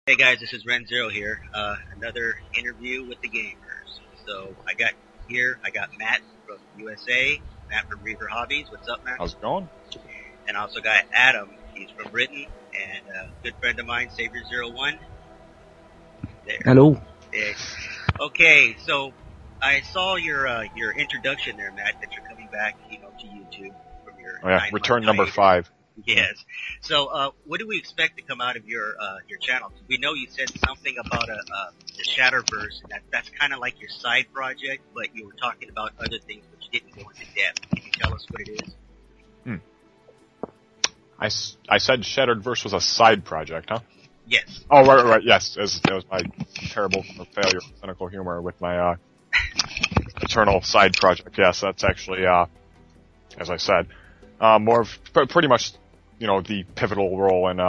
Hey guys, this is Renzero here. Another interview with the gamers. So I got Matt from USA, Matt from Reaverhobbies. What's up, Matt? How's it going? And I also got Adam. He's from Britain, and a good friend of mine, Savoirzeroone. There. Hello. Yeah. Okay, so I saw your introduction there, Matt, that you're coming back, to YouTube from your return number hiatus. 5. Yes. So, what do we expect to come out of your channel? We know you said something about the Shatterverse, and that's kind of like your side project, but you were talking about other things, but you didn't go into depth. Can you tell us what it is? I said Shatteredverse was a side project, huh? Yes. Oh, right, yes. It was my terrible failure of cynical humor with my eternal side project. Yes, that's actually, as I said, more of pretty much, the pivotal role and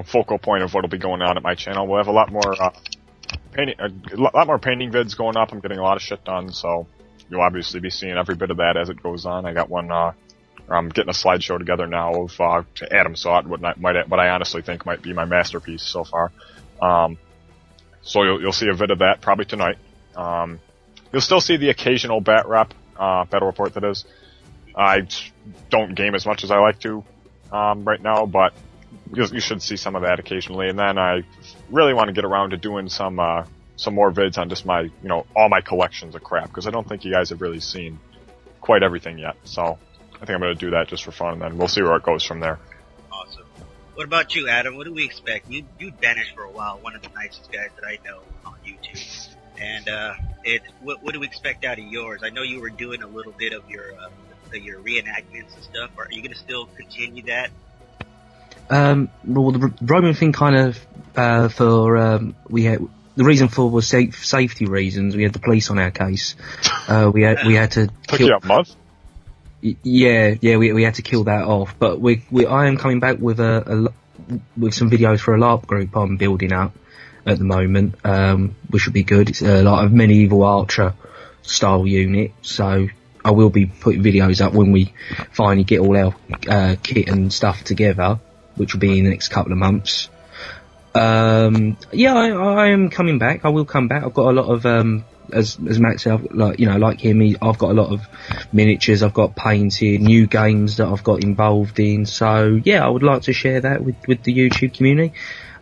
focal point of what'll be going on at my channel. We'll have a lot more painting vids going up. I'm getting a lot of shit done, so you'll obviously be seeing every bit of that as it goes on. I got one. I'm getting a slideshow together now of Adam saw it, what I honestly think might be my masterpiece so far. So you'll see a vid of that probably tonight. You'll still see the occasional battle report that is. I don't game as much as I like to right now, but you should see some of that occasionally. And then I really want to get around to doing some more vids on just my, all my collections of crap, because I don't think you guys have really seen quite everything yet. So I think I'm going to do that just for fun, and then we'll see where it goes from there. Awesome. What about you, Adam? What do we expect? You'd vanished for a while, one of the nicest guys that I know on YouTube. And what do we expect out of yours? I know you were doing a little bit of your reenactments and stuff. Are you going to still continue that? Well, the Roman thing kind of the reason for was safety reasons. We had the police on our case. We had to took you a month. Yeah, we had to kill that off. But I am coming back with with some videos for a LARP group I'm building up at the moment, which will be good. It's like a medieval archer style unit, so I will be putting videos up when we finally get all our kit and stuff together, which will be in the next couple of months. I am coming back. I will come back. I've got a lot of as Matt said, like him, I've got a lot of miniatures. I've got painted new games that I've got involved in. So yeah, I would like to share that with the YouTube community.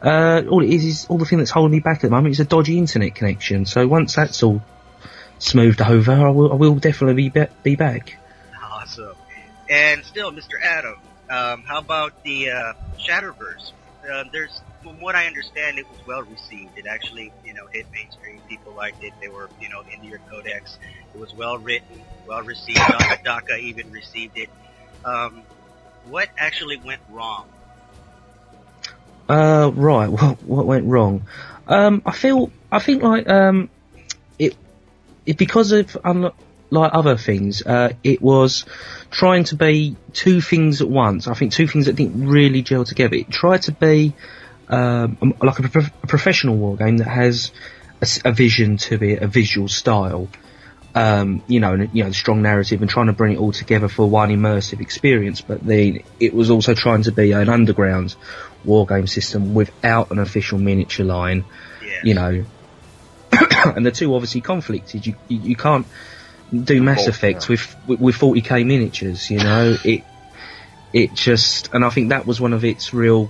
All it is all the thing that's holding me back at the moment is a dodgy internet connection. So once that's all smoothed over, I will definitely be back. Awesome. And still, Mr. Adam, how about the Shatterverse? From what I understand, it was well received. It actually, hit mainstream. People liked it. They were, into your codex. It was well written, well received. DACA even received it. What actually went wrong? Right. What went wrong? I think like it because of like other things, it was trying to be two things at once. I think two things that didn't really gel together. It tried to be like a professional war game that has a vision to it, a visual style, strong narrative, and trying to bring it all together for one immersive experience. But then it was also trying to be an underground war game system without an official miniature line, yes. And the two obviously conflicted. You can't do Mass Effect with 40k miniatures, it just, and I think that was one of its real,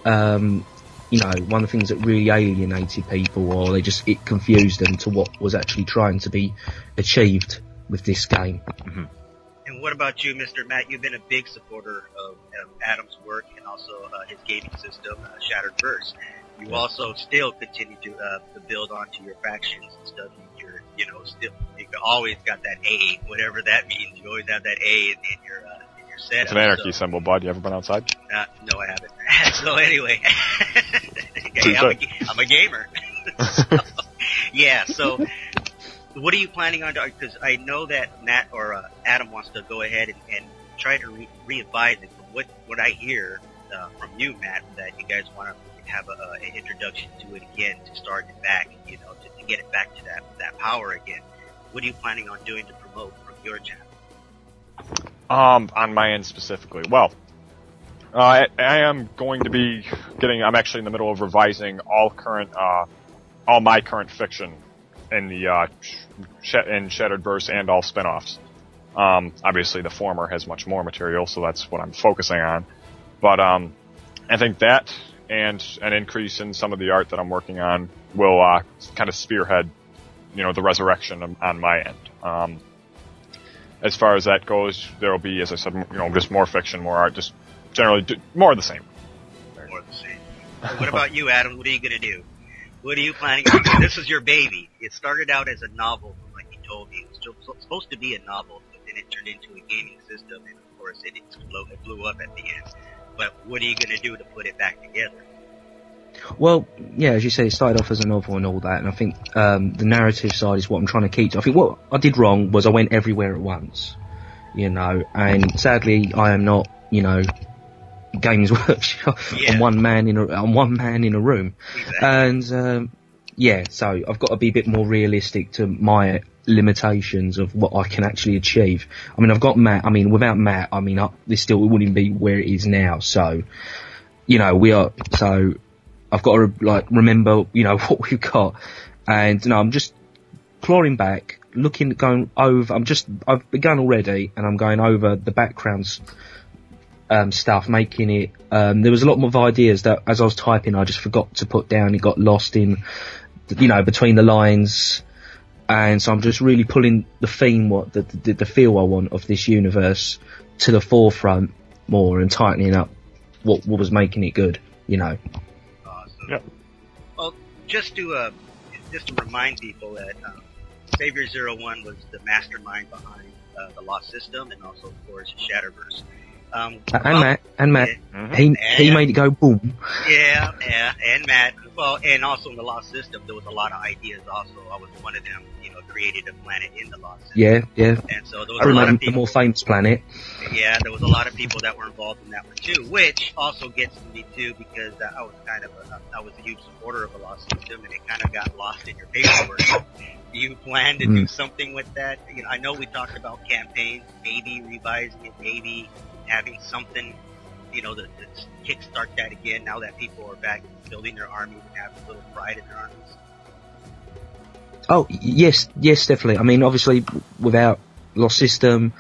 one of the things that really alienated people, or it confused them to what was actually trying to be achieved with this game. Mm-hmm. And what about you, Mr. Matt? You've been a big supporter of Adam's work and also his gaming system, Shatteredverse. You also still continue to build onto your factions and stuff. You always got that A, whatever that means. You always have that A in your setup. It's an anarchy symbol, bud. You ever been outside? No, I haven't. So anyway, hey, I'm a gamer. So what are you planning on doing? Because I know that Matt or Adam wants to go ahead and try to re-advise it. From what I hear from you, Matt, that you guys want to have an introduction to it again, to start it back, to get it back to that power again. What are you planning on doing to promote from your channel? On my end specifically, well, I am going to be I'm actually in the middle of revising all my current fiction in the, in Shattered Verse and all spin-offs. Obviously the former has much more material, so that's what I'm focusing on. But, I think that and an increase in some of the art that I'm working on will, kind of spearhead, the resurrection on my end. As far as that goes, there'll be, as I said, just more fiction, more art, just generally more of the same. More of the same. So what about you, Adam? What are you going to do? What are you planning on doing? This is your baby. It started out as a novel, like you told me. It was supposed to be a novel, but then it turned into a gaming system, and of course it blew up at the end. But what are you going to do to put it back together? Well, yeah, as you say, it started off as a novel and all that, and I think the narrative side is what I'm trying to keep. I think what I did wrong was I went everywhere at once, and sadly I am not, Games Workshop on one man in a room, exactly. And so I've got to be a bit more realistic to my limitations of what I can actually achieve. I mean, I've got Matt. I mean, without Matt, this still wouldn't be where it is now. So, So I've got to remember, what we've got, and I'm just clawing back, going over. I've begun already, and I'm going over the backgrounds. Stuff, making it, there was a lot more of ideas that as I was typing I just forgot to put down. It got lost in, between the lines, and so I'm just really pulling the theme, the feel I want of this universe to the forefront more and tightening up what was making it good, Awesome. Yeah. Well, just to remind people that Savoirzeroone was the mastermind behind the Lost System and also, of course, Shatterverse. And Matt, he made it go boom. Yeah, and Matt. Well, and also in the Lost System, there was a lot of ideas. Also, I was one of them. Created a planet in the Lost System. Yeah. And so there was a lot of people. The more famous planet. Yeah, there was a lot of people that were involved in that one too, which also gets to me too because I was I was a huge supporter of the Lost System, and it kind of got lost in your paperwork. Do you plan to do something with that? I know we talked about campaigns, maybe revising it, maybe having something, to kickstart that again now that people are back building their armies and have a little pride in their armies. Oh, yes, definitely. I mean, obviously, without Lost System,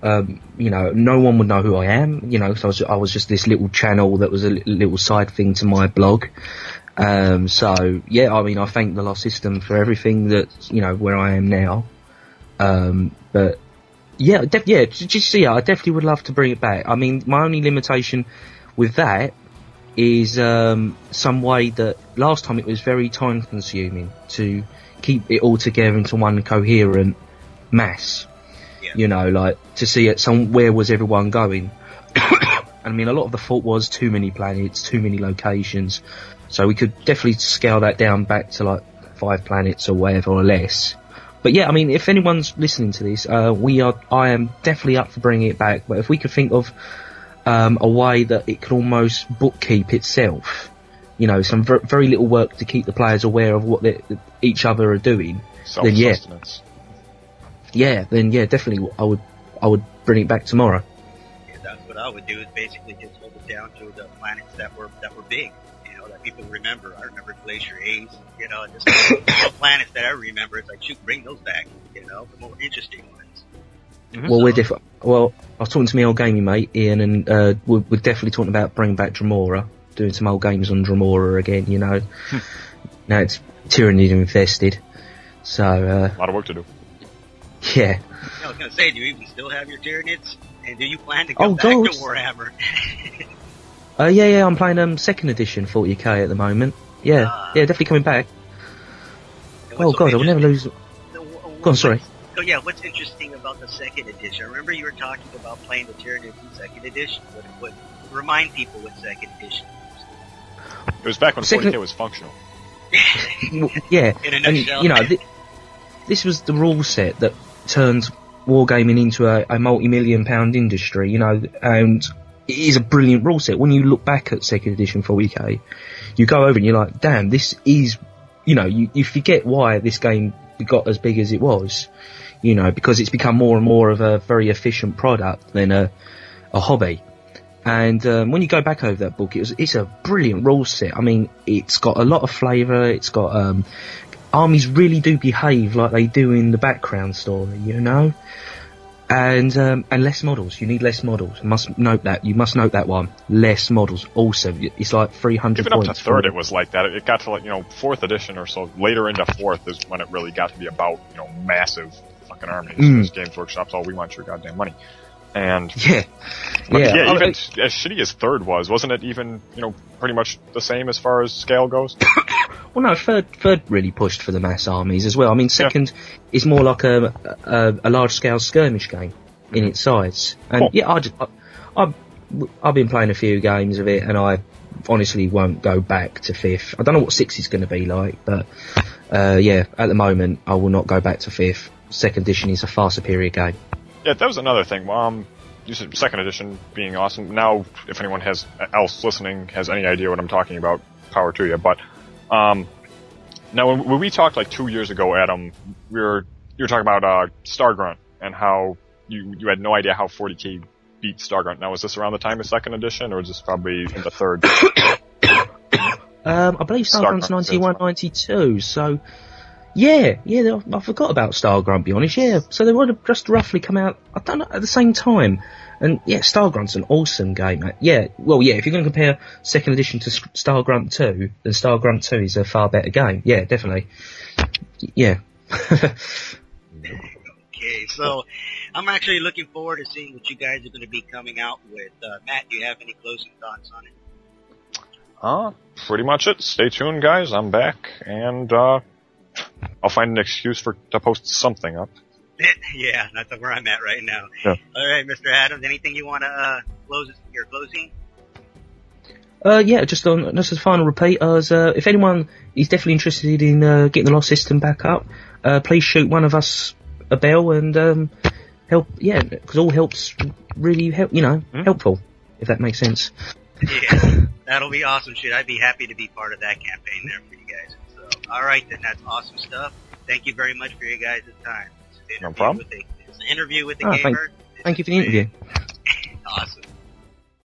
no one would know who I am, so I was just this little channel that was a little side thing to my blog. So, yeah, I mean, I thank the Lost System for everything that, where I am now. But, I definitely would love to bring it back. I mean, my only limitation with that is some way that last time it was very time consuming to keep it all together into one coherent mass. Yeah. To see it where was everyone going. I mean, a lot of the fault was too many planets, too many locations, so we could definitely scale that down back to 5 planets or whatever or less. But yeah, I mean, if anyone's listening to this, I am definitely up for bringing it back, but if we could think of a way that it could almost bookkeep itself, some very little work to keep the players aware of what each other are doing, then definitely I would bring it back tomorrow. Yeah, that's what I would do, is basically just hold it down to the planets that were big, that people remember. I remember Glacier Ace, just the planets that I remember. It's like, shoot, bring those back, the more interesting ones. Mm-hmm. Well, we're different. Well, I was talking to my old gaming mate Ian, and we're definitely talking about bringing back Dremora, doing some old games on Dremora again. Now it's tyranny infested, so a lot of work to do. Yeah. I was gonna say, do you even still have your Tyranids? And do you plan to go back to Warhammer? Yeah, I'm playing 2nd edition 40k at the moment. Yeah, definitely coming back. Oh god, I will never lose. Go on, sorry. So yeah, what's interesting about the 2nd edition? I remember you were talking about playing the Tyranids in 2nd edition. What remind people what 2nd edition was? It was back when 40k was functional. Yeah, in a nutshell. This was the rule set that turned wargaming into a multi-million-pound industry, and it is a brilliant rule set. When you look back at 2nd edition 40k, you go over and you're like, damn, this is, you forget why this game got as big as it was, because it's become more and more of a very efficient product than a hobby. And when you go back over that book, it's a brilliant rule set. I mean, it's got a lot of flavour. It's got armies really do behave like they do in the background story, you know. And less models. You need less models. You must note that one. Less models. Also, it's like 300 Even points. up to third, it was like that. It got to like, 4th edition or so. Later into 4th is when it really got to be about, massive fucking armies. This Games Workshop's all, we want your goddamn money. And yeah, even as shitty as third wasn't it even, pretty much the same as far as scale goes? Well, no, third really pushed for the mass armies as well. I mean, second is more like a large scale skirmish game in its size. And I've been playing a few games of it, and I honestly won't go back to fifth. I don't know what sixth is going to be like, but at the moment I will not go back to fifth. Second edition is a far superior game. Yeah, that was another thing. You said second edition being awesome. Now, if anyone else listening has any idea what I'm talking about, power to you. But now, when we talked like 2 years ago, Adam, you were talking about Stargrunt and how you had no idea how 40k beat Stargrunt. Now, is this around the time of second edition, or is this probably in the third? I believe Stargrunt's 91, 92. So. Yeah, I forgot about Stargrunt, to be honest, yeah. So they would have just roughly come out, I don't know, at the same time. And yeah, Stargrunt's an awesome game, mate. Yeah, well, yeah, if you're going to compare second edition to Stargrunt 2, then Stargrunt 2 is a far better game. Yeah, definitely. Yeah. Okay, so I'm actually looking forward to seeing what you guys are going to be coming out with. Matt, do you have any closing thoughts on it? Pretty much it. Stay tuned, guys. I'm back, and I'll find an excuse to post something up. Yeah, that's where I'm at right now. Yeah. All right, Mr. Adams, anything you want to close your closing? Just as a final repeat, if anyone is definitely interested in getting the Lost System back up, please shoot one of us a bell and help. Yeah, because all helps really helpful, if that makes sense. Yeah, that'll be awesome shit. I'd be happy to be part of that campaign there for you guys. All right, then, that's awesome stuff. Thank you very much for your guys' time. No problem. It's an interview with the gamer. Thank you for the interview. Awesome.